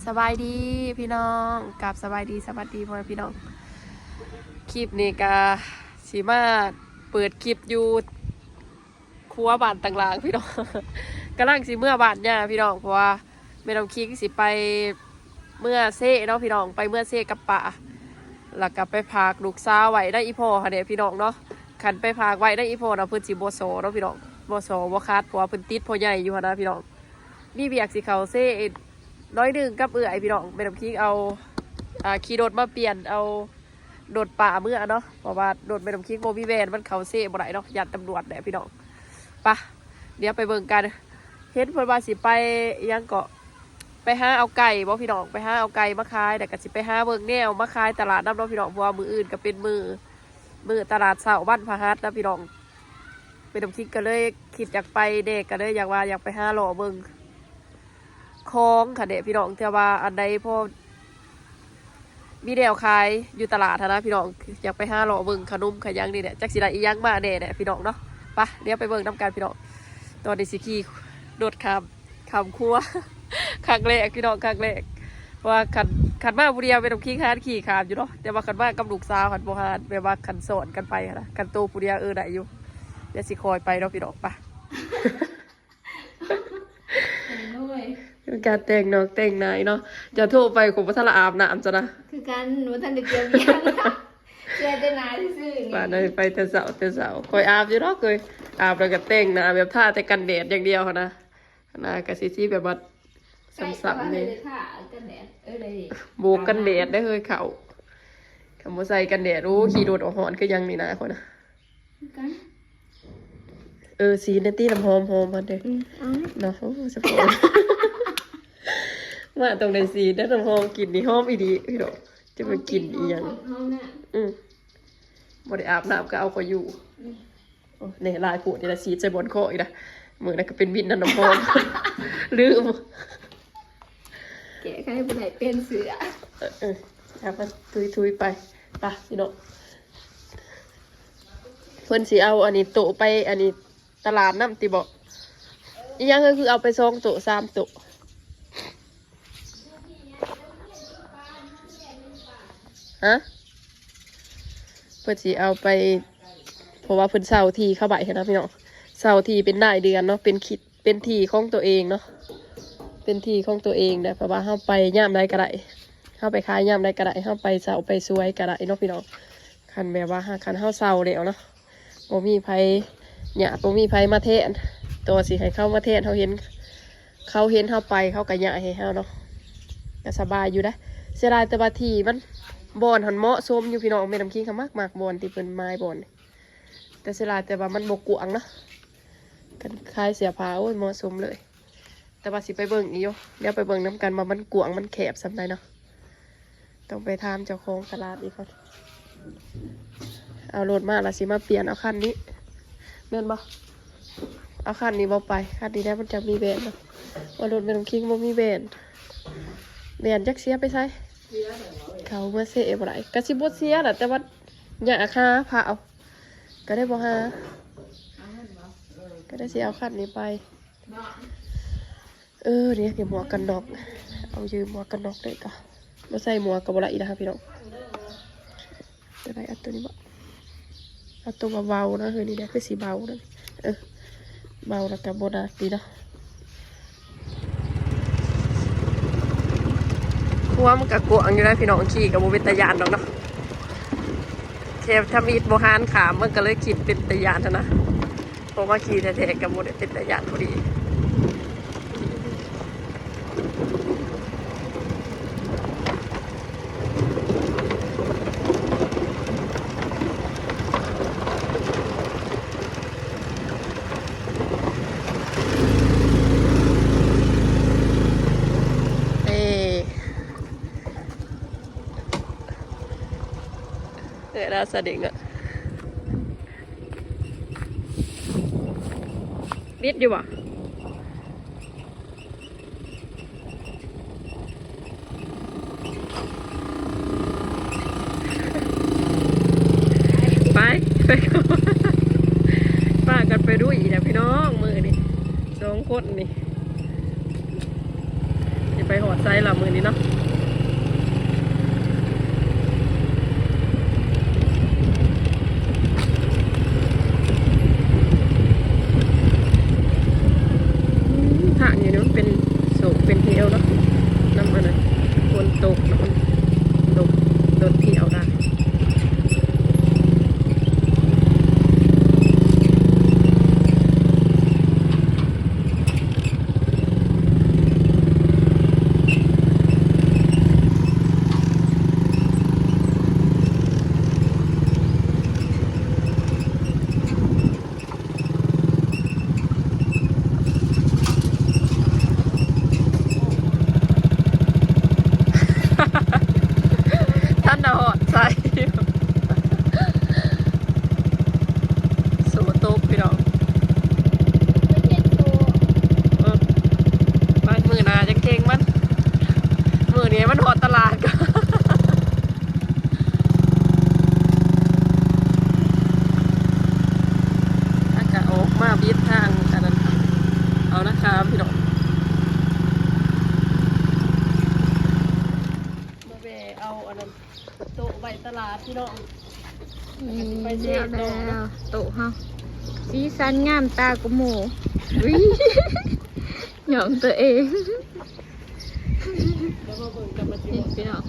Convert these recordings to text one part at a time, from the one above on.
สบายดีพี่น้องกับสบายดีสวัสดีพ่อพี่น้องคลิปนี้ก็สีมาเปิดคลิปอยู่ครัวบ้านต่างๆพี่น้องกำลังสิเมื่อบ้านเนี่ยพี่น้องเพราะว่าแม่น้องคิงสิไปเมื่อเซ่เนาะพี่น้องไปเมื่อเซ่กับป่าแล้วก็ไปพากลูกสาวไว้ได้อีพ่อค่ะเด็พี่น้องเนาะขันไปพากไว้ได้อีพ่อนะเพิ่นสิบ่โซเนาะพี่น้องบ่โซบ่คาดเพราะว่าเพิ่นติดพ่อใหญ่อยู่นะพี่น้องมีเบียกสิเขาเซ่น้อยหนึ่งกับพี่น้องแม่น้ำคิงเอาขี่รถมาเปลี่ยนเอาโดดป่าเมื่อเนาะเพราะว่าโดดแม่น้ำคิงโมบิแวนมันเขาเซ่บ่ได้เนาะยันตำรวจแหละพี่น้องปะเดี๋ยวไปเบิ่งกันเฮ็ดเพิ่นว่าสิไปยังเกาะไปหาเอาไก่บ่พี่น้องไปหาเอาไก่มาขายแต่ก็สิไปหาเบิ่งแนวมาขายตลาดน้ำเนาะพี่น้องเพราะว่ามืออื่นก็เป็นมือตลาดเสาบ้านพะฮัดนะพี่น้องแม่น้ำคิงก็เลยคิดอยากไปเด็กก็เลยอยากไปหาหล่อเบิ่งคลองค่ะเด็กพี่น้องแต่ว่าอันใดพอมีแนวขายอยู่ตลาดนะพี่น้องอยากไปห้าหล่อเบิ่งขนมขยังนี่เนี่ยจักสิได้อีหยังมาแน่เนี่ยพี่น้องเนาะไปเดี๋ยวไปเบิ่งน้ำกันพี่น้องตอนนี้สิขี่โดดคำครัวครั้งแรกพี่น้องครั้งแรกว่าขันมาบุรีไปตรงขี่คานขี่ขามอยู่เนาะแต่ว่าขันมากับลูกสาวขันโบฮานแบบว่าขันสอนกันไปนะขันโตบุรีได้อยู่เดี๋ยวสิคอยไปเนาะพี่น้องไปการแต่งน้องแต่งนายเนาะจะโทรไปของพัทรอาบน้ำจ้ะนะคือการหนูท่านเดียวยังเชื่อได้นายซื่อๆป่านนั้นไปแต่เสาคอยอาบอยู่เนาะเคยอาบแล้วก็แต่งนะแบบท่าแต่กันแดดอย่างเดียวนะกะซิที่แบบว่าซ้ำๆนี่โบกกันแดดได้เคยเขาคำว่าใส่กันแดดรู้ขี่โดดออกหอนคือยังนี่นะคนนะสีเนตี้น้ำหอมมันเด้เนาะสปอร์ตว่าตรงในสีได้น้ำหอมกลิ่นนี่หอมอีดีพี่ดอกจะมากินอีหยังบริอาบน้ำก็เอาก็อยู่เนี่ยลายผูดนี่ละสีใจบนคออีกนะมือนั่นก็เป็นบินน้ำหอมลืมแกใครเป็นไหนเป็นเสือครับมาทุยไปพี่ดอกเพิ่นสีเอาอันนี้โตไปอันนี้ตลาดน้ำตีบอกยังก็คือเอาไป2 โต 3 โตฮะเพื่อที่เอาไปเพราะว่าเพิ่นเสาทีเข้าใบนะพี่น้องเสาทีเป็นได้เดือนเนาะเป็นทีของตัวเองเนาะเป็นทีของตัวเองนะเพราะว่าเข้าไปย่ามได้ก็ได้เข้าไปขายย่ามได้ก็ได้เข้าไปเสาไปสวยก็ได้เนาะพี่น้องคันแบบว่าคันเข้าเสาเดี๋ยวเนาะบ่มีไผเนี่ยบ่มีไผมาเทนตัวสิให้เข้ามาเทนเขาเห็นเข้าไปเขากระยะให้เขาเนาะก็สบายอยู่ได้เสียดายแต่ว่าทีมันบอนหันเหมาะสมอยู่พี่น้องแม่น้ำคิงเขามากบอนที่เป็นไม้บอนแต่เสียดายแต่ว่ามันบกกวางเนาะกันคลายเสียผ้าโอ้ยเหมาะสมเลยแต่ว่าสิไปเบิ่งอีกโยเดี๋ยวไปเบิ่งน้ำกันว่ามันกวางมันแคบสำไรเนาะต้องไปถามเจ้าของตลาดอีกคนเอารถมาละสิมาเปลี่ยนเอาคันนี้เดินบ่เอาคันนี้บ่ไปคันนี้แล้วมันจะมีแบนเนาะว่ารถแม่น้ำคิงบ่มีแบนจักเสียไปใช้เขาเมื่อเสียบ่ได้กระสิบเสียแหละแต่ว่าอยากหาพาเอาก็ได้บ่หาก็ได้เสียเอาคันนี้ไปเนี่ยเดี๋ยวหมวกกันน็อกเอายืมหมวกกันน็อกเลยก็มาใส่หมวกกับบ่ได้อีกนะครับพี่น้องจะได้อัดตัวนี้บ่เอาตัวเบาๆนะเฮ้ยนี่แหละคือสีเบานะเบาแล้วกับโบนาดีเนาะหัวมันกะกวางอยู่นะพี่น้องขี่กับโบเป็นตะยานดอกเนาะแค่ถ้ามีดโบฮานขามมันก็เลยขี่เป็นตะยานนะเพราะว่าขี่แท้ๆกับโบเป็นตะยานพอดีน่าสะดิ่งอะนิดอยู่วะไปป้ากันไปด้วยนะพี่น้องมือนี่2 คนนี่ ไปหอดไซส์ละมือนี้เนาะทางนี้มันเป็นโศกเป็นเทวเนาะน้ำมันนะคนตกน้ำดกโดดเที่ยวได้ท่านหอดใส่สูตกพี่น้อง ไม่เจ็ดตัว บ้านมือนาจังเก่งมันมือนี้มันหอดตลาดก็อากาศออกมาบิดทางกันนั้นเอานะครับพี่น้องมาแบเอาอันนั้นโต๊ะใบตลาดพี่น้อง ไปเที่ยวแล้ว โตเฮาสีสันงามตากระหมูวิหยองตัวเอง แล้วมาเบิ่งกันมาจิ นี่ บ พี่น้อง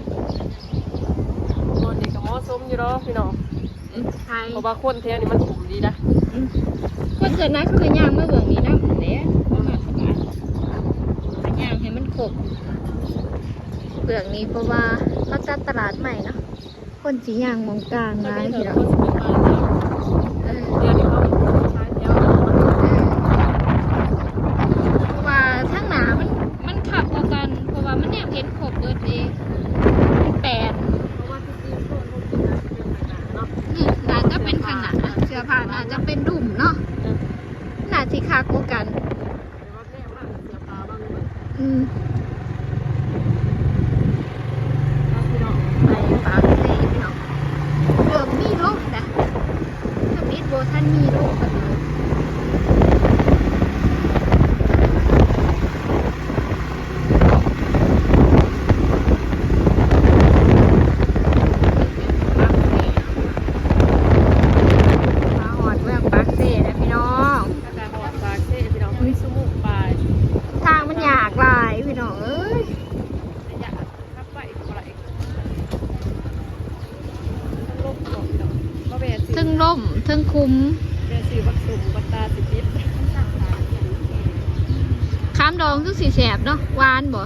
ตอนนี้ก็เหมาะสมอยู่เนาะพี่น้อง ไทย เพราะว่าคนแถวนี้มันสุ่มดีนะ คนเกิดนักเขาก็ย่างมาเบิ่งนี้นะเด้บ่มาสบายก็ย่างให้มันครบเบื้องนี้เพราะว่าเขาจัดตลาดใหม่เนาะคนสิย่างมองกลาง ตอน ร้าย นี้ พี่ เถ น้ อะ อง คนสุ่มมาแล้ว เออ เดี๋ยวนี้เขาขายแถว เพราะว่าทั้งหนามันขับกว่ากันเพราะว่ามันเนี่ยเห็นครบเบิดเองแปด เพราะว่าที่จีนโซนคนกินนะเป็นหนาเนาะ น่าจะเป็นขนาดเสื้อผ้าน่าจะเป็นดุ่มเนาะน่าสิคักกว่ากัน แต่ว่าแน่มากเสียปลาบ้างเลย อืม พี่น้อง ไปปากเซ่พี่น้องเริ่มมีโรคนะถ้ามิดโบท่านมีโรคกันเลยมาหอดเมืองปากเซ่นะพี่น้อง อากาศหอดปากเซ่พี่น้องมีสมุกปลาย ทางมันยากหลายพี่น้องเอ้ย อยากขับไปอะไรลมก่อนพี่น้องมาแบนสิ ทึ่งล่มทึ่งคุ้ม แบนสิบักสุ่มบักตาสิปิด ข้ามดองทุกสีแสบเนาะหวานบ่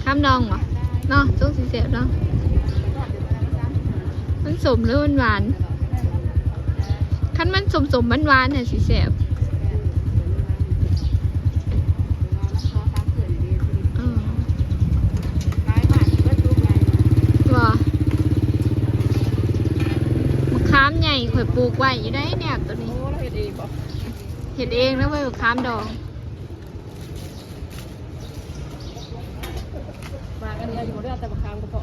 ข้ามดองบ่เนาะทุกสีแสบเนาะมันสมหรือมันหวานคันมันสมหวานๆเนี่ยสีแสบบ่มะขามใหญ่ข่อยปลูกไว้อยู่ได้เนี่ยตัวนี้ โอ้เราเห็นเองบอก เห็ดเองแล้วไว้มะขามดอง มากันเนี่ยอยู่เรื่องแต่บักคามก็พอ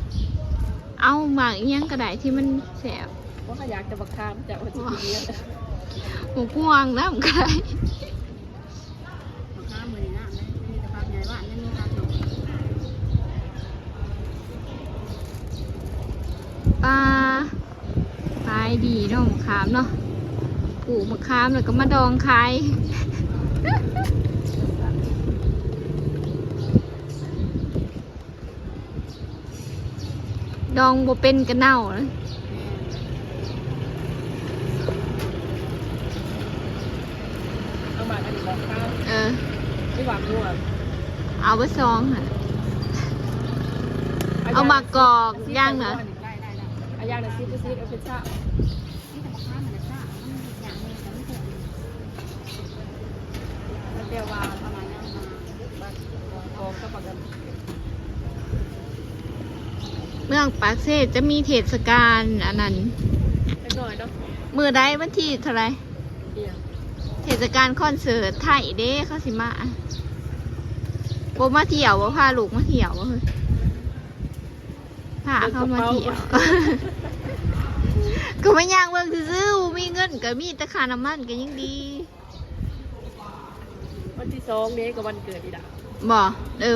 เอาหมากอีหยังกระไดที่มันแสบ ว่าเขาอยากจะบักคามจะเอาจะกินเนี่ย หมูพวงน้ำกระได บักคามมือนี่นะมีแต่ความใหญ่บ้านนั่นนี่ครับ ปลาขายดีเนาะมะขามเนาะปลูกมะขามแล้วก็มาดองขาย ดองบ่เป็นกระเน่าเลย เอามาอันนี้บักคาม เออ ไม่หวานนัว เอาไว้ซองค่ะ เอามากรอกย่างเหรอ เอาย่างนะซีดเอาเป็นซ่าแล้วเปรี้ยวหวานประมาณนั้นมาโอ้ก็ปกติ เมืองปากเซจะมีเทศกาลอันนั้น เล็กน้อยเนาะ มือใดวันที่เท่าไหร เดียว เทศกาลคอนเสิร์ตไทยเด้เขาสิมาโบมาเที่ยวบ่พาลูกมาเที่ยวบ่เฮ้ยพาเขามาเที่ยว ก็ไม่ย่างเมืองซื่อๆมีเงินก็มีแต่ค่าน้ำมันก็ยังดี มา วันที่2นี้ก็วันเกิดอีดา บ่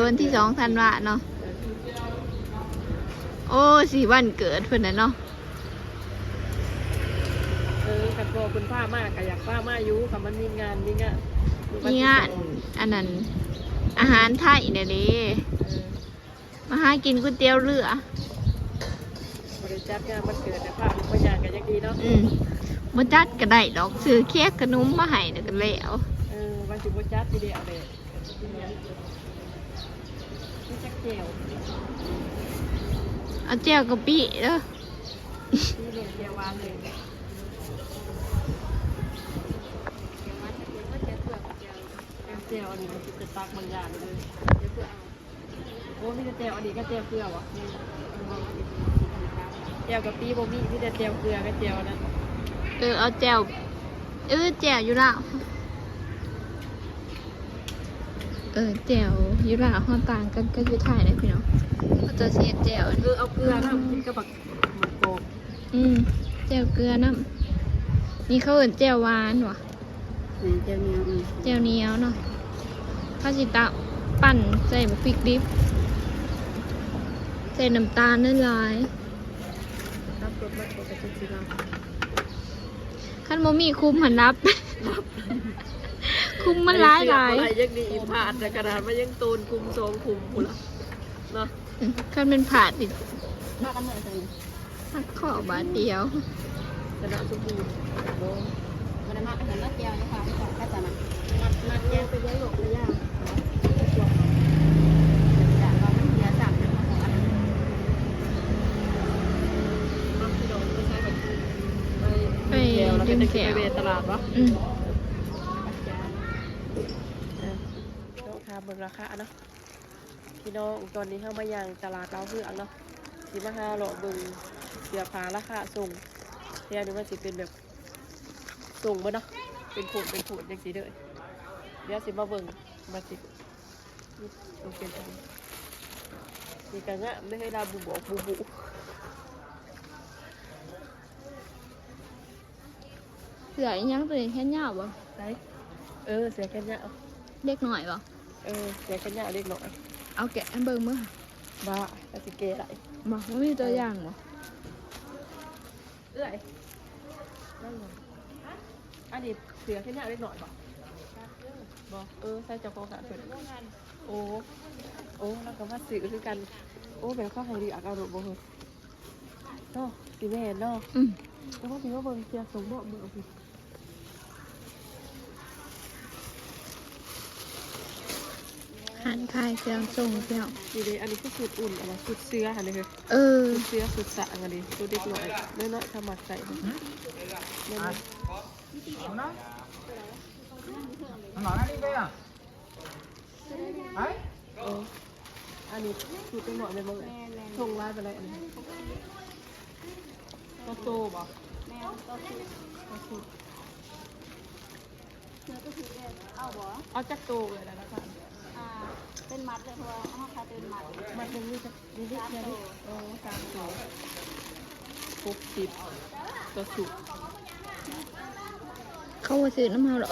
วันที่2 ธันวาเนาะโอ้สิวันเกิดเพิ่นน่ะเนาะ กันพอคุณป้ามากก็อยากป้ามาอยู่ค่ะมันมีงานมีงานอันนั้นอาหารไทยเนี่ยเด้มาหากินก๋วยเตี๋ยวเรือบริจาคงานมันเกิดแต่ภาพมันอยากกันยังดีเนาะบ่จัดก็ได้ดอกซื้อเค้กขนมมาให้แล้วก็แล้ววันสิบ่จัดทีเดียวเลยนี่จักแก้วเอาแจ่วกะปิเด้อนี่เลยแก้ววานเลยเจลอันนี้มันจะตักบางอย่างเลยเดี๋ยวเพื่อเอาโอ้มีแต่เจลอันนี้ก็เจลเกลือวะเจลกับปีโบมี่มีแต่เจลเกลือกับเจลนั้นเอาแจ่วแจ่วอยู่แล้วแจ่วอยู่แล้วห้องต่างกันก็คือถ่ายเลยพี่น้องเขาจะเสียแจ่วเอาเกลือน้ำนี่ก็แบบหมูโกแจ่วเกลือน้ำนี่เขาเอิ้นแจ่วหวานว่ะแจ่วเหนียวแจ่วเหนียวเนาะข้าวสิตาปั่นใส่พริกดิบใส่น้ำตาลนิดหน่อยรับรสมาปกติสิเราขั้นโมมีคุมหันนับคุมมันหลายอะไรยังดีผ่านแต่กระดาษมันยังตูนคุมทรงคุมกูละเนาะขั้นเป็นผาดอีกมากันเหมือนกันหักข้อบาทเดียวกระดาษสมบูรณ์มันมาเป็นรถเดียวนะคะแค่จะมันแก้ไปเยอะหลบเลยย่าไปดึงแถวไปตลาดวะต้องทาเบิ่งราคาเนาะพี่น้องตอนนี้เข้ามาอย่างตลาดเราเพื่อเนาะที่มาหาหล่อเบิ่งเสื้อผ้าราคาส่งเดี๋ยวนี้มันจะเป็นแบบส่งบ่เนาะเป็นผุดอย่างสีเด้อเดี๋ยวสิมาเบิ่งมาสิต้องเป็นอะไรนี่กะงะไม่ให้ดาบูบอกบูเสือยังตัวนี้แค่เงาบ่ได้เสือแค่เงาเล็กหน่อยบ่เสือแค่เงาเล็กหน่อยเอาแกะเบิ่งมื้อบ้าแต่สิเกะไรบ่มันมีตัวอย่างบ่นั่นไงอันนี้เสือแค่เงาเล็กหน่อยบ่ใส่เจ้าของขาเพิ่นโอ้แล้วก็มาสื่อคือกันโอ้แบบเข้าให้ดีอักเอาหลุดบ่เฮ้ยเนาะสิแม่เนาะแล้วก็สิว่าเบิ่งเสียสมบ่เบิ่งสิหันคายเสียงส่งเสียงดีเลยอันนี้คือสุดอุ่นอะไรสุดเสื้อหันเลยสุดเสื้อสุดสะอันนี้ตัวเด็กหน่อยน้อยๆทำหมักใส่น้อยๆอันนี้สุดจังหน่อยเลยมั้งส่งไลน์ไปเลยอันนี้ก็โตบ่แม่ก็สุดเอาจักโตเลยนะครับเป็นมัดเลยเพราะว่าห้องคาเป็นมัดหนึ่งนี่จะนี่เดียว3 ตัว60ตัวสุดเขาว่าซื้อน้ำเมาหรอ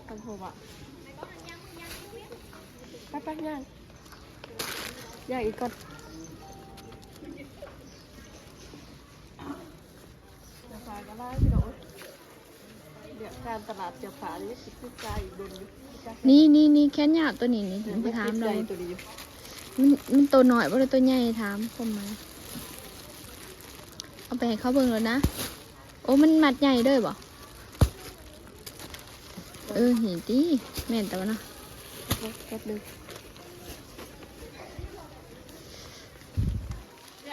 ทันโทรบ่แป๊บย่างอีกก่อนจะฝากกันไล่พี่น้องเดี๋ยวการตลาดจะฝานี่คิดขึ้นใจบนนี่แค่หยาบตัวนี้นี่ไปถามเรามันตัวหน่อยบ่ได้ตัวใหญ่ถามผมมาเอาไปให้เขาเบิ่งแล้วนะโอ้มันมัดใหญ่ด้วยบ่เห็นดิแม่นแต่ว่านะแป๊บนึง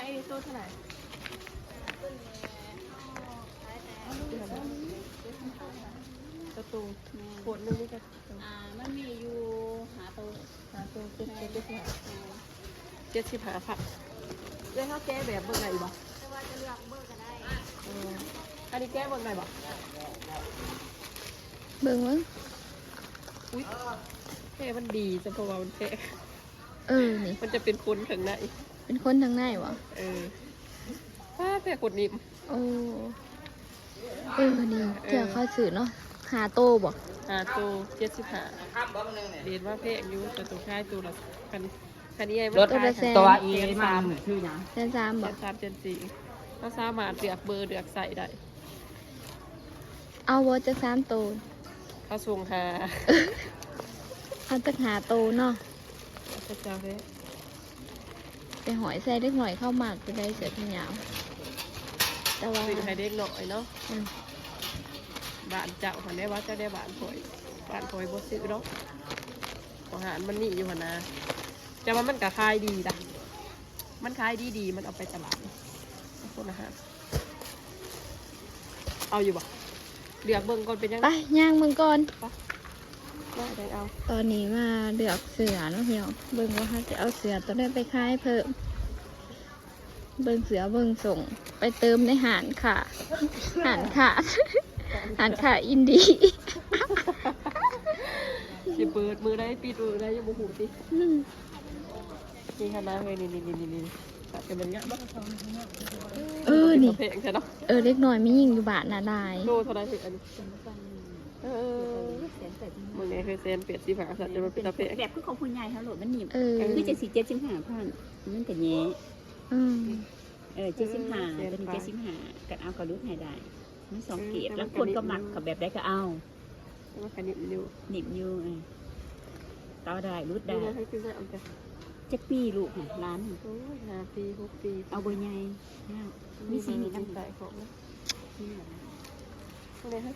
ไอ้ตัวเท่าไหร่ตัวโขดนึงนี่ก็มันมีอยู่หาตัว75 ผักเลยเขาแก้แบบเบอร์ไหนบ่ว่าจะเลือกเบอร์ก็ได้อันนี้แก้เบอร์ไหนบ่เบิ่งมั้งอุ้ยแก้มันดีจะเพราะว่ามันแก้นี่มันจะเป็นคนถึงไหนเป็นคนทางไหนวะแก้ขวดนิ่มดีเจ้าข้าวสื่อเนาะ หาโตบ่ ตัว75เรียนว่าเพลงอยู่แต่ตัวคายตัวละคันนี้ไอ้มัน รถ ขาย ตัวเอมาชื่อนะ แสนสามบ่ 3 4ก็สามารถเลือกเบอร์เลือกใส่ได้ เอาบ่จัก3โต เขาส่งหา เอาจักหาโตเนาะ พระเจ้าเด้อ ไปหอยใส่เล็กหน่อยเข้าหมากไปได้เสือขยาวแต่ว่า ซื้อให้เด็กหน่อยเนาะ อืม บ้านเจ้าคนได้ว่าจะได้บ้านถอยบ่ซื้อเนาะอาหารมันนี่อยู่หั่นนะแต่ว่ามันก็ขายดีนะมันขายดีมันเอาไปตลาดคนอาหารเอาอยู่บ่เลือกเบิ่งก่อนเป็นยัง ไปย่างมึงก่อน ได้เอา ตอนนี้มาเลือกเสือเนาะพี่น้องเบิ่งว่าเขาจะเอาเสือตัวนี้ไปขายเพิ่มเบิ่งเสือเบิ่งส่งไปเติมในหานค่ะ หานค่ะ หานค่ะอินดี สิเปิดมือได้ปิดมือได้ยังบ่ฮู้ตินี่ค่ะนะเฮ้ยนี่ตัดกันเป็นงะบ่ เออนี่ เพลงใช่เนาะ เล็กน้อยไม่ยิ่งอยู่บาทนาได้ โลเท่าไหร่ถึงอันนี้มึงเนี่ยเคยเซ็นเปลี่ยนสีผาสัตว์จะมาเป็นตะเพง แบบคือของผู้ใหญ่เขาโหลดมันหนีบ เออ คือ75,000มันก็แย่ อืม 75ตัวนี้75กันเอากระลุดให้ได้มัน2เกรดแล้วคนก็มักกับแบบได้ก็เอา ว่าคันนี้มันอยู่ หนีบอยู่ต่อได้รุด ได้ ได้ ให้คือจะเอาจะ จักปีลูกน่ะร้าน โอ้ย5 ปี 6 ปี เอาเบอร์ใหญ่มีสีนี่ ตั้ นำ งใจของนะอะไรฮะ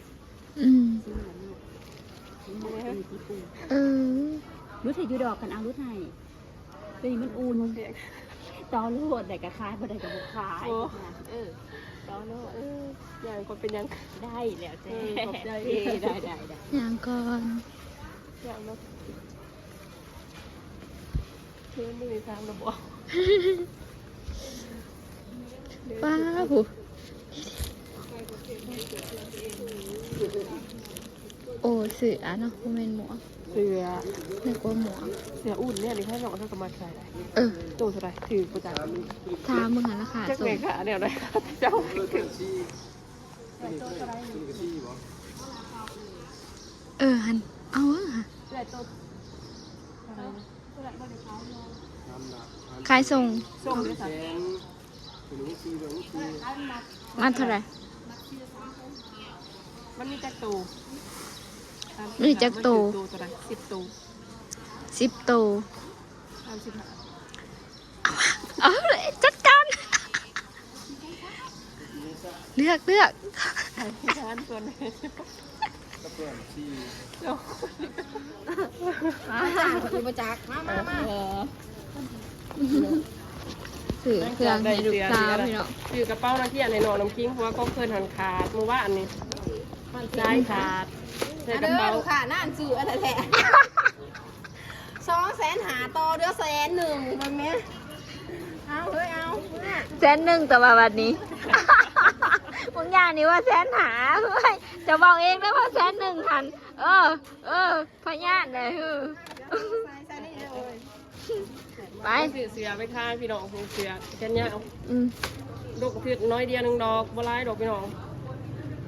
อืม สีเหมือนลูกสีเหมือนที่ปู เออ รุดให้อยู่ดอกกันเอารุดให้ตัวนี้มันอุ่น เพลง ต่อโลดได้ก็ขายบ่ได้ก็บ่ขายต่อโลด อย่างคนเป็นยัง ได้แล้วแต่ ขอบใจ ได้ ย่างก่อน อย่างเนาะคือมือทางระบอก ป้าหูโอ้เสือเนาะบ่แม่นหมวก เสือ นึกว่าหมวก อุ่นเนี่ยนี่แค่หนอกเท่ากับมาใส่ได้ เออ ตู้เท่าไรถือประจักษ์ ทามึงหันราคา จัก ส่ เม ง ฆะเนี่ยเลยเจ้าถึง หันเอาขายส่ง ส่งด้วยค่ะ มันเท่าไหร่ มันมีจักตูเท่าไร10 ตู 10 โต 35 เอาเลยจัดการเลือก ใช่ร้านส่วนนี้เจ้า คือประจักษ์มา สื่อเครื่องให้ลูกสาวพี่เนาะ อยู่กระเป๋าน้ำเที่ยในหนองน้ำคิงเพราะว่าก็เพิ่นหันขาดเมื่อวานนี้ซ้ายขาดใส่กระเป๋า ลูกค้าน่านซื้ออะไรแหละ200,000หาต่อเดือ100,000มันแม่เอาเฮ้ยเอาเนี่ย 100,000แต่ว่าวันนี้ มึงอย่างนี้ว่า100,000หาเฮ้ยจะบอกเองนะว่า100,000ทันพญาตเลยใส่นี่เลย ไป เสือไปทางพี่น้องเสือแค่นี้เอา อืม ดอกเพียน้อยเดียว1 ดอกบ่ร้ายดอกพี่น้อง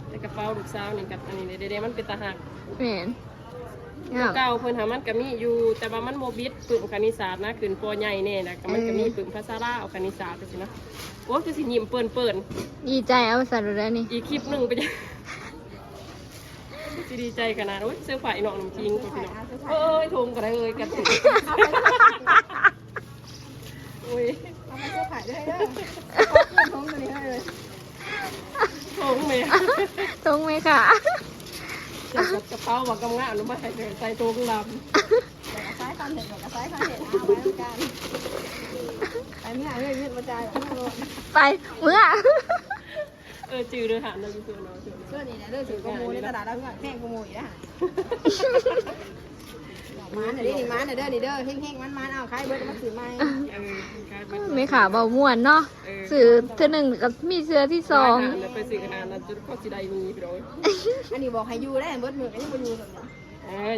แต่กระเป๋าลูกสาวนี่กับอันนี้เด็ดๆมันเป็นตาหัก เหม็น เก่าเพิ่นหามันก็มีอยู่แต่ว่ามันโมบิดปึ่มคณิตศาสตร์นะขึ้นปอใหญ่เนี่ยนะก็มันก็มีปึ่มภาษาลาวคณิตศาสตร์จังซี่นะโอ้คือสิยิ้มเปิ้น ดีใจเอาสัตว์แล้วนี่ อีกคลิปหนึงไปจ้ะสิดีใจขนาดโอ้ยเสื้อผ้าอีน้องน้ำจริงพี่น้องเอ้ยทงก็ได้เอ้ยกันถึงโอ้ย เอาไปเสื้อขายด้วยเด้อท้องตัวนี้ให้เลย ทงแม่ ตรงไหมค่ะ กระเป๋าบักกำงะหนูมาใส่ทงดำ ซ้ายฟันเห็ดกับซ้ายฟันเห็ดเอาไว้ด้วยกันไปเมื่อเรื่อยๆมาจ่าย ไปเมื่อ จืดเลยหาเราอยู่ตัวเนาะ เสื้อนี่เนี่ยเด้อถือกระโมในตลาดเราเพื่อนแพงกระโมอีกนะมาเนี่ยนี่มาเนี่ยเด้อนี่เด้อเฮงๆมันเอาขายเบิร์ดมาซื้อใหม่ ไม่ขาเบาม่วนเนาะสื่อเท่าหนึ่งกับมีเสื้อที่สอง ไปสื่อหานะจุดข้อสิได้มีพี่น้อง อันนี้บอกให้อยู่ได้เบิร์ดมืออันนี้บ่อยู่แบบนี้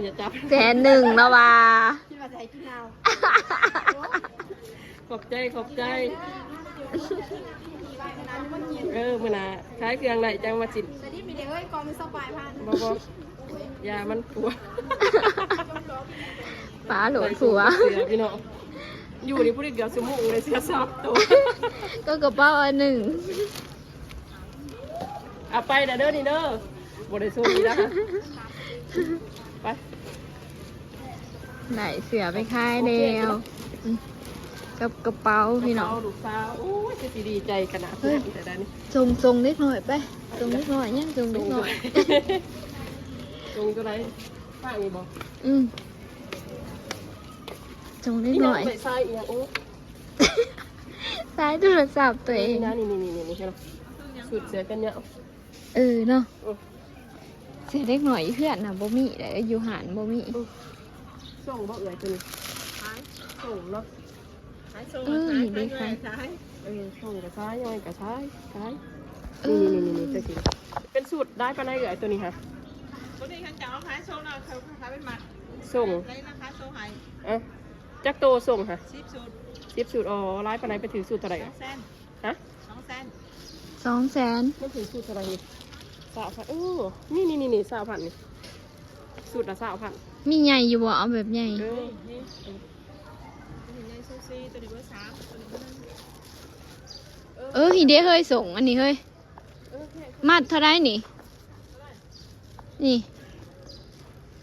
อย่าจับ 100,000แล้วว่า คิดว่าจะให้กินเอา ขอบใจมือหนาคล้ายเครื่องไหนจังมาจิต แต่ที่มี พี่เดี๋ยวเอ้ยก่อนมีสปายพัน บ่ยามันกลัว ป้าโหลดผัว เสือพี่น้องอยู่นี่พูดเกือบชั่วโมงเลยเสือสอบตัว ก็กระเป๋าอันหนึ่ง เอาไปเด้อนี่เด้อบ่ได้โซนนี้นะคะไป ไหนเสือไปค่ายแล้วกับกระเป๋าพี่น้อง เอาลูกสาวโอ้ยจะสิดีใจขนาดนี้แต่ได้นี่ ทรงเล็กหน่อยไปทรงเล็กหน่อยเนี่ยทรงเล็กหน่อย ตรงตัวไหนข้างนี้บ่ ทรงเล็ก นี่ ห น้ น่ อ อย ไปซ้ายอีกโอ้ สายโทรศัพท์ตัวเอง นี่นะนี่ใช่ไหมสุดเสือกันเนี่ย เนาะเสียเล็กหน่อยเพื่อนนะบ่มีแต่อยู่หานบ่มี ส่งบ่เอื่อยตัวนี้ส่งเนาะ นี่เด็กค่ะ ส่งกับซ้ายย่อยกับซ้ายนี่จะกินเป็นสูตรได้ปะนายเอื่อยตัวนี้ค่ะ ตัวนี้ขันจะเอาขายโซ่เราขายเป็นหมัด ส่ง เลยนะคะโซ่ไฮ จักโตส่งค่ะ 10 สูตร 10 สูตรอ๋อร้ายปะนายไปถือสูตรเท่าไหร่ 2 แสน ฮะ 2 แสน 200,000 มันถือสูตรเท่าไหร่นี่นี่3,000นี่สูตรละ3,000 มีใหญ่อยู่บ่เอาแบบใหญ่ นี่ตัวนี้ใหญ่โซ่ซีตัวนี้เบอร์3ตัวนี้เบอร์1 หิเด้เฮ้ยส่งอันนี้เฮ้ยมัดเท่าไรนี่นี่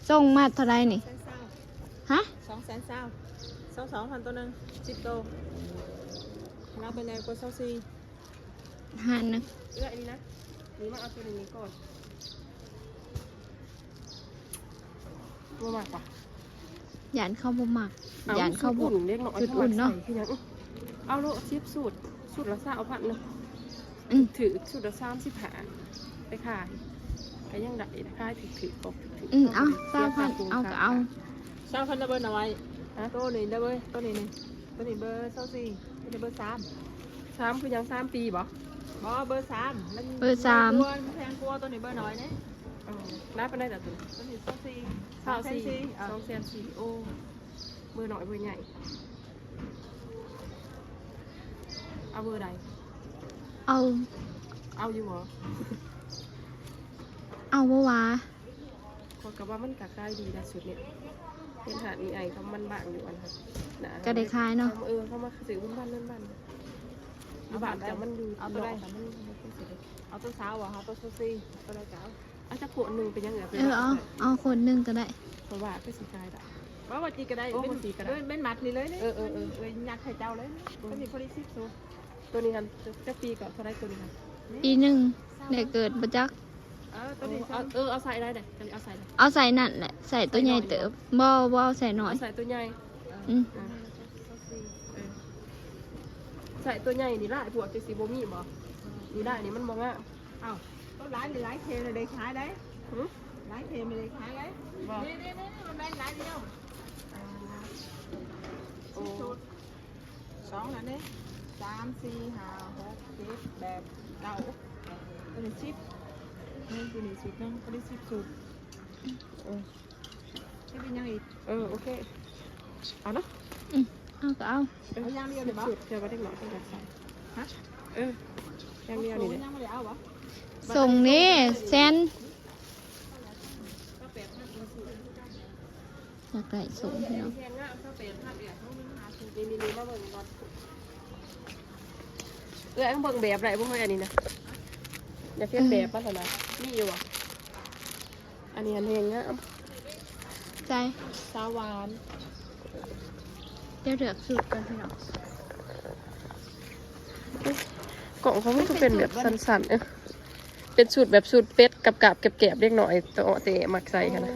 ส่งมัดเท่าไรนี่ แสนเศร้า ฮะ 2 แสนเศร้า22,000ตัวนึง10 โตเราเป็นไงก็โซ่ซี หันนะ เอื้ออันนี้นะนี่มาเอาตัวนี้ก่อนตัวมากปะ ยานเข้าบ่มักยานเข้าบ่ อุ่นเล็กน้อย จุดอุ่นเนาะ คือยังเอาโลชิปสูตรละ20,000นึงถือสูตรละ35ไปขายก็ยังได้ขายถือปกถือ เอา2,000เอาก็เอา 2,000ได้เบอร์หน่อยตัวนี้ได้เบอร์ตัวนี้ตัวนี้เบอร์โซ่ซีตัวนี้เบอร์3 คือยัง3 ปีบ่ เบอร์3มัน เบอร์3 แพงกลัวตัวนี้เบอร์น้อยเนี่ย ได้ปะได้แต่ตัว ตัวนี้โซ่ซี 2,400,000โอ้เบอร์น้อยเบอร์ใหญ่เอาเบอร์ใด เอา เอาอยู่บ่ เอาบ่วะ คนกับว่ามันกะใกล้ดีนะสุดเนี่ยเป็นหาดมีไอเขามันบางอยู่อันนะ ก็ได้ขายเนาะ เขามาซื้อบ้านบ้านบาทแต่มันดู เอาตัวใด แต่มันไม่ค่อยเสร็จ เอาตัวสาวเอาตัวโซ่ซีตัวใดเก่า เอาจะขวดหนึ่งเป็นยังไง เอาคนหนึงก็ได้ เพราะว่าก็สีกายได้ ว่าจีก็ได้เป็นมัดนี่เลยเนี่ยยัดไข่เจ้าเลยตัวนี้พอดี10 สูตร ตัวนี้ครับจะปีก่อนเท่าไรตัวนี้ครับ ปีหนึ่งได้เกิดบ่จัก ตัวนี้ เอาใส่ได้เลยเอาใส่เลย เอาใส่นั่นแหละใส่ตัวใหญ่เติบบ่เอาใส่น้อย ใส่ตัวใหญ่ ใส่ตัวใหญ่นี่ละพวกจะสีโบมี่บ่นี่ได้นี่มันบ่ง่ะ ตัวร้านหรือร้านเทมเลยขายได้ร้านเทมเลยขายได้นี่มันเป็นร้านเดียว2อันนี้3 4 5 6 7 8 9ตัวนี้10นี่ตัวนี้สูตรนึงตัวนี้10 สูตรที่เป็นยังอีก โอเคเอาเนาะ เอาก็เอา เอาย่างเดียวเลยบ่ เดี๋ยวไปเด็กหน่อยต้องใส่อย่างเดียว โอ้ นี่ ยยังไม่ได้เอาบ่ ส่งนี่แซนอยากได้ส่งพี่น้อง นี่มาเบิ่งก่อนอันเบิ่งแบบไรพวกอันนี้นะอย่าเพี้ยนแบบป่ะนะนี่อยู่อ่ะอันนี้อันเฮงอ่ะ ใจ สาวหวาน เดี๋ยวเลือกสูตรกันพี่น้อง กล่องเขาไม่ก็เป็นแบบสั้นๆเป็นสูตรแบบสูตรเป็ดกับกาบเก็บๆเล็กหน่อยต่อเตะมักใส่กันนะ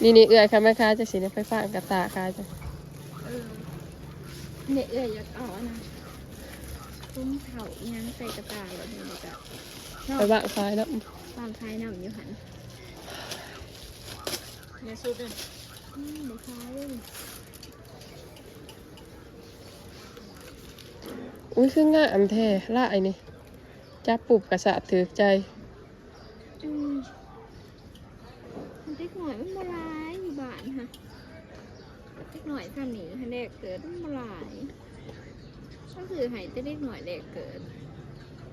นี่เอื้อยค่ะแม่ค้าจะสีไฟฟ้ากับตาค้าจ้ะ เนี่ยอยากเอาอันนะตุ้มเถาอีหยังใส่กระตาแล้วเนี่ยก็ ไปบ้างคล้ายแล้ว วางคล้ายน้ำอยู่หัน เนี่ยสูตรนึง เดี๋ยวคล้ายเลย อุ้ยคืองามแท้ล่าไอ้นี่จับปุบกระสะถือใจ มันเล็กหน่อยมันมาลายอยู่บ้านฮะเล็กหน่อยทำหนีให้เด็กเกิดมันมาลาย ก็คือให้จะได้หน่อยแรกเกิด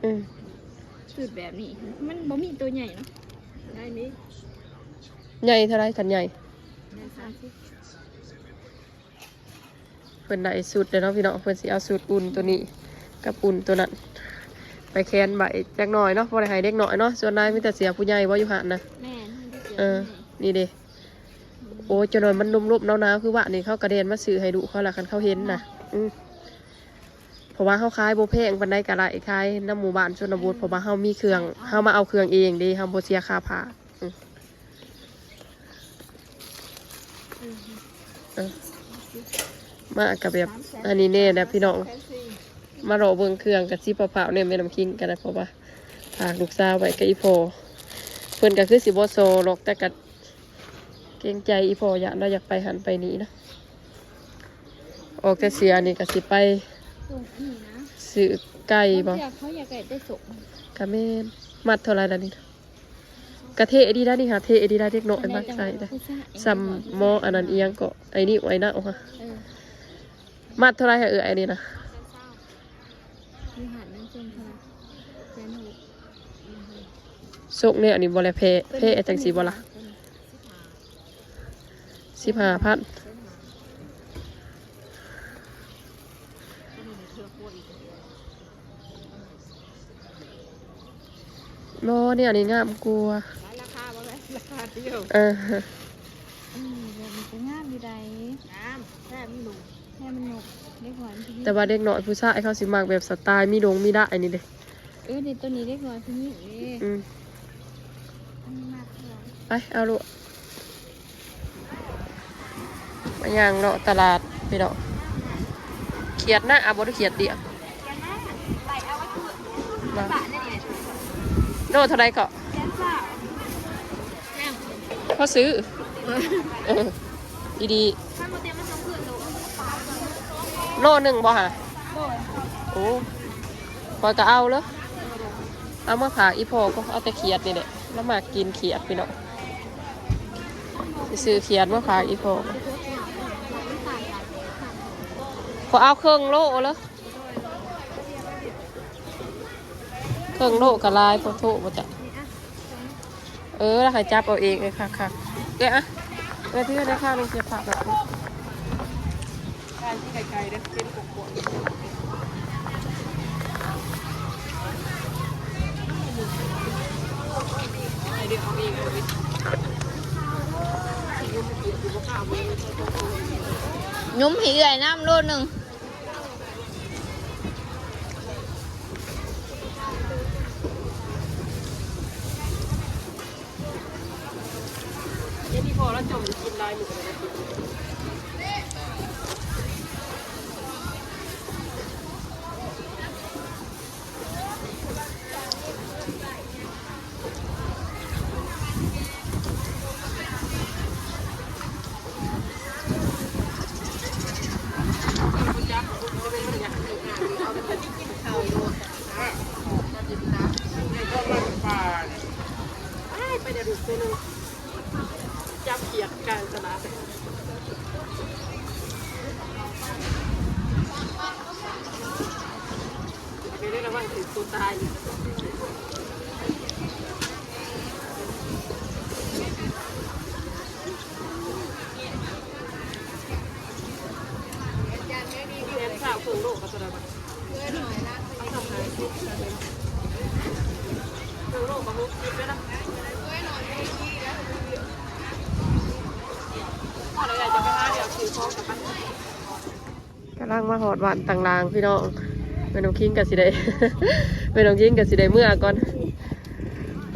อืม สูตรแบบนี้มันบ่มีตัวใหญ่เนาะ ได้นี้ ใหญ่เท่าไรกันใหญ่ ได้30 เพิ่นได้สูตรเด้อเนาะพี่น้องเพิ่นสิเอาสูตรอุ่นตัวนี้กับอุ่นตัวนั้นไปแคนใบจักหน่อยเนาะบ่ได้ให้เด็กน้อยเนาะส่วนนายมีแต่เสียผู้ใหญ่บ่อยู่หั่นนะ แม่นให้ได้เสีย เออนี่เด้โอ้ยจนว่ามันนุ่มๆหนาวๆคือว่านี่เขากระเด็นมาซื้อให้ดูเขาล่ะคันเขาเห็นน่ะเพราะว่าเขาขายบ่แพงปานใดก็ได้ขายน้ำหมู่บ้านชนบทเพราะว่าเฮามีเครื่องเฮามาเอาเครื่องเองเด้เฮาบ่เสียค่าผ้ามากับแบบอันนี้แน่นะพี่น้องมารอเบิ่งเครื่องกับสิเปล่าๆเนี่ยแม่น้ำคิงกันนะเพราะว่าฝากลูกสาวไว้กับอีพ่อเพิ่นก็คือสิบ่โซหรอกแต่ก็เกรงใจอีพ่ออยากเราอยากไปหันไปนี้นะออกแต่เสียนี่ก็สิไป ส่งนี่นะ ซื้อไก่บ่ เขาอยากไก่ได้ส่ง กะแม่นมัดเท่าไหร่ล่ะนี่กะเทดีได้นี่ค่ะเทดีได้เด็กน้อยมักใส่ได้ซัมหมออันนั้นเอียงก็ไอ้นี่ไว้นะโอ้ค่ะ เออ มัดเท่าไหร่ค่ะไอ้นี่นะ มีหันนั่งจนค่ะแสนหก สุกเนี่ยอันนี้บ่แลเพจังสีบ่ล่ะ15,000โน่เนี่ยอันนี้งามกลัว ราคาบ่แม่ราคาเดียว แบบมันจะงามอยู่ใด น้ำแค่มันหนุ่ม แค่มันหนกได้หวาน แต่ว่าเด็กน้อยผู้ชายเขาสิมักแบบสไตล์มีดงมีได้อันนี้เด้ เดี๋ยวตัวนี้ได้หวานที่นี่เอ๊ะมากเลย ไปเอาลูกมาย่างเลาะตลาดไปเนาะเขียดหน้าบ่ได้เขียดเดียวมาโน่เท่าไรก็เขาซื้อดีๆโลหนึ่งบ่ฮะโอ้พอก็เอาเลยเอามาผ่าอีพอก็เอาแต่เขียดนี่แหละแล้วมากินเขียดไปเนาะซื้อเขียดมาผ่าอีพอพอเอาเครื่องโลแล้วเครื่องโลกระลายพอโถมาจ้ะแล้วใครจับเอาเองเลยค่ะเดี๋ยวอะเดี๋ยวที่ได้ข้าวนึงเสียผักแบบนี้การที่ไกลๆเด้เป็นกบเดี๋ยวเอาเองเลยยุ้มผีใหญ่น้ำโลหนึ่ง นี่พอแล้วจมกินลายหมึกเลยนะไปเดี๋ยวดูตัวนึงจับเขียดกลางตลาดไปได้ระวังถึงตัวตายเรียนข่าวเพิ่งโลกกับตัวใดบ้างเอาทำไงเพิ่งโลกกับมุกกินด้วยนะกำลังมาหอดหวานต่างลางพี่น้องเป็นน้องคิงกับสิได้ เป็นน้องคิงกับสิได้เมื่อก่อน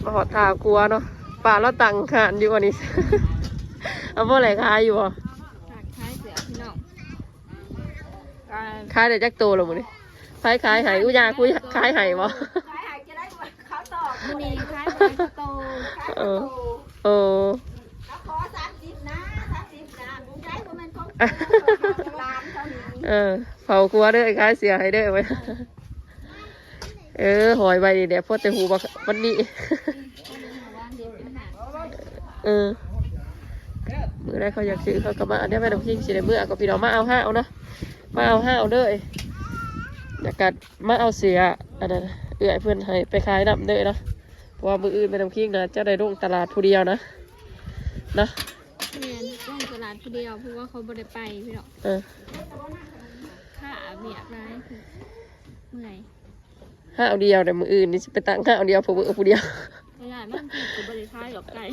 มาหอดทากลัวเนาะป่าเราตังขานอยู่วันนี้ เอาพวกอะไรขายอยู่บ่ หักท้ายเสือพี่น้อง ขายได้จักโตหรอมึงนี่ขายหายอุยาคุยขายหายบ่ มันนี่ท้ายไปโต เออเผากลัวเด้อขายเสียให้เด้อไว้หอยใบนี่เดี๋ยวพอแต่หูบักวันนี้มือได้เขาอยากซื้อเขาก็มาเดี๋ยวแม่น้องพิงสิได้เมื่อก็พี่น้องมาเอาห้าวนะมาเอาห้าวเด้อ อยากกัดมาเอาเสืออันนั้นเอื้อยเพื่อนให้ไปขายน้ำเด้อเนาะเพราะว่ามืออื่นไปทำคิงนะเจ้าได้ลงตลาดผู้เดียวนะแม่นต้องตลาดผู้เดียวเพราะว่าเขาบ่ได้ไปพี่น้องค่าเบียดร้ายคือเมื่อย ห้าวเดียวแต่มืออื่นนี่สิไปตั้งห้าวเดียวผมผู้เดียว ไม่ได้มันคือบริท้ายหรอกไก่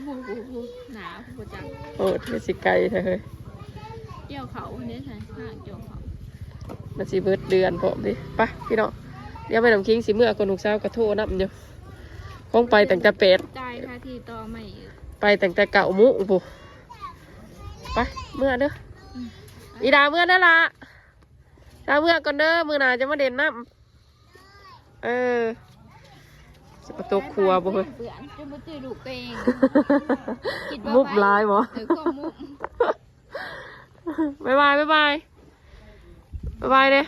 ผู้หนาผู้จัง โอ้ยสิไกลเถอะเฮ้ย เกี่ยวเขาอันนี้ใช่ห้าเกี่ยวเขา มันสิเบิดเดือนผมดิไปพี่น้องเดี๋ยวไปน้ำคิงสิเมื่อคนลูกสาวกระโทษนับอยู่คงไปแต่งแต่เป็ด จ่ายค่าที่ต่อไม่ ไปแต่งแต่เก่ามุกปุ๊ไปเมื่อเด้ออีดาเมื่อนั่นละดาเมื่อก่อนเด้อมือหนาจะมาเด่นน้ำสิประตูครัวบ่เฮ้ย เบื่อจะมาตื่นลูกตัวเอง มุบลายบ่ ก็มุบ บ๊ายบายเด้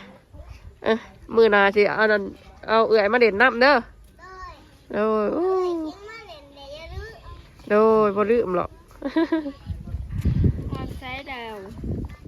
มือหนาสิเอานั่นเอาเอื่อยมาเด่นน้ำเด้อโดยโดยบ่ลืมหรอก ทานไซดาว